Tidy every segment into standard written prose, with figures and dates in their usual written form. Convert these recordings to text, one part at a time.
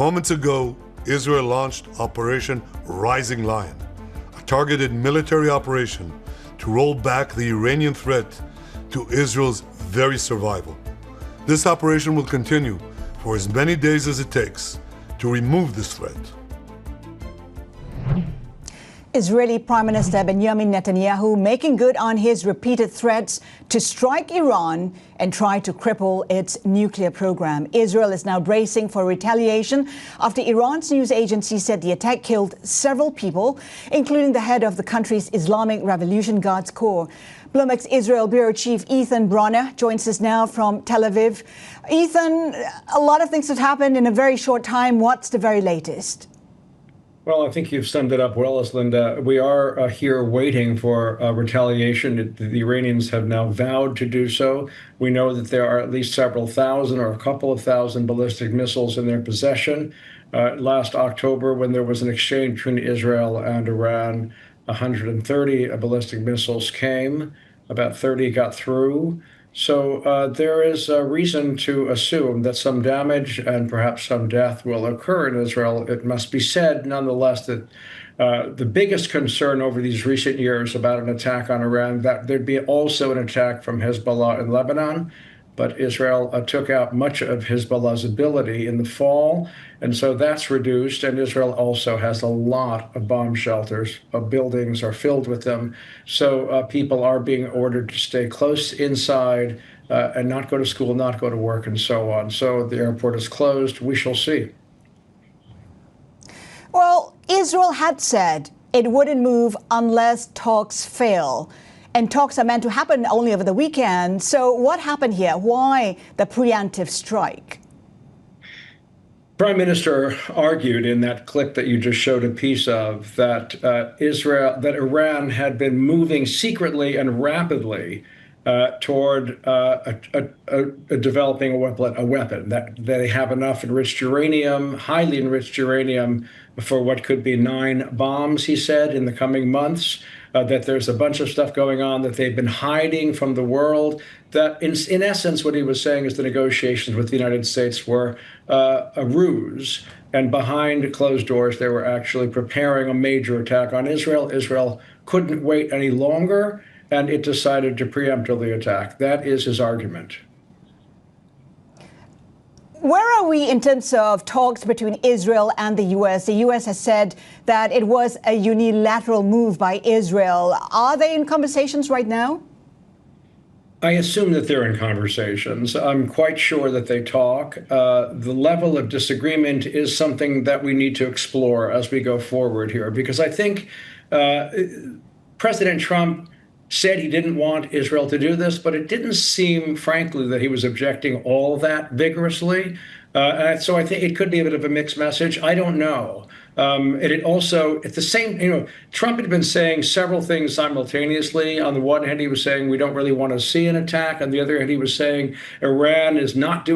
Moments ago, Israel launched Operation Rising Lion, a targeted military operation to roll back the Iranian threat to Israel's very survival. This operation will continue for as many days as it takes to remove this threat. Israeli Prime Minister Benjamin Netanyahu making good on his repeated threats to strike Iran and try to cripple its nuclear program. Israel is now bracing for retaliation after Iran's news agency said the attack killed several people, including the head of the country's Islamic Revolution Guards Corps. Bloomberg's Israel Bureau Chief Ethan Bronner joins us now from Tel Aviv. Ethan, a lot of things have happened in a very short time. What's the very latest? Well, I think you've summed it up well, Linda. We are here waiting for retaliation. The Iranians have now vowed to do so. We know that there are at least several thousand or a couple of thousand ballistic missiles in their possession. Last October, when there was an exchange between Israel and Iran, 130 ballistic missiles came. About 30 got through. So there is a reason to assume that some damage and perhaps some death will occur in Israel. It must be said, nonetheless, that the biggest concern over these recent years about an attack on Iran, that there'd be also an attack from Hezbollah in Lebanon. But Israel took out much of Hezbollah's ability in the fall, and so that's reduced. And Israel also has a lot of bomb shelters. Buildings are filled with them. So people are being ordered to stay close inside and not go to school, not go to work, and so on. So the airport is closed. We shall see. Well, Israel had said it wouldn't move unless talks fail. And talks are meant to happen only over the weekend. So what happened here? Why the preemptive strike? Prime Minister argued in that clip that you just showed a piece of that Iran had been moving secretly and rapidly toward developing a weapon, that they have enough enriched uranium, highly enriched uranium, for what could be 9 bombs, he said, in the coming months. That there's a bunch of stuff going on that they've been hiding from the world. That in essence, what he was saying is the negotiations with the United States were a ruse. And behind closed doors, they were actually preparing a major attack on Israel. Israel couldn't wait any longer, and it decided to preemptively attack. That is his argument. Where are we in terms of talks between Israel and the U.S.? The U.S. has said that it was a unilateral move by Israel. Are they in conversations right now? I assume that they're in conversations. I'm quite sure that they talk. The level of disagreement is something that we need to explore as we go forward here, because I think President Trump said he didn't want Israel to do this, but it didn't seem, frankly, that he was objecting all that vigorously. So I think it could be a bit of a mixed message. I don't know. And it also, at the same, Trump had been saying several things simultaneously. On the one hand, he was saying we don't really want to see an attack. On the other hand, he was saying Iran is not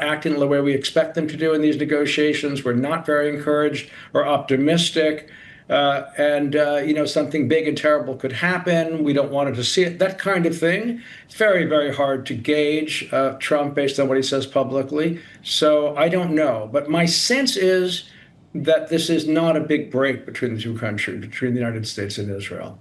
acting the way we expect them to do in these negotiations. We're not very encouraged or optimistic. Something big and terrible could happen. We don't want to see it. That kind of thing. It's very, very hard to gauge Trump based on what he says publicly. So I don't know. But my sense is that this is not a big break between the two countries, between the United States and Israel.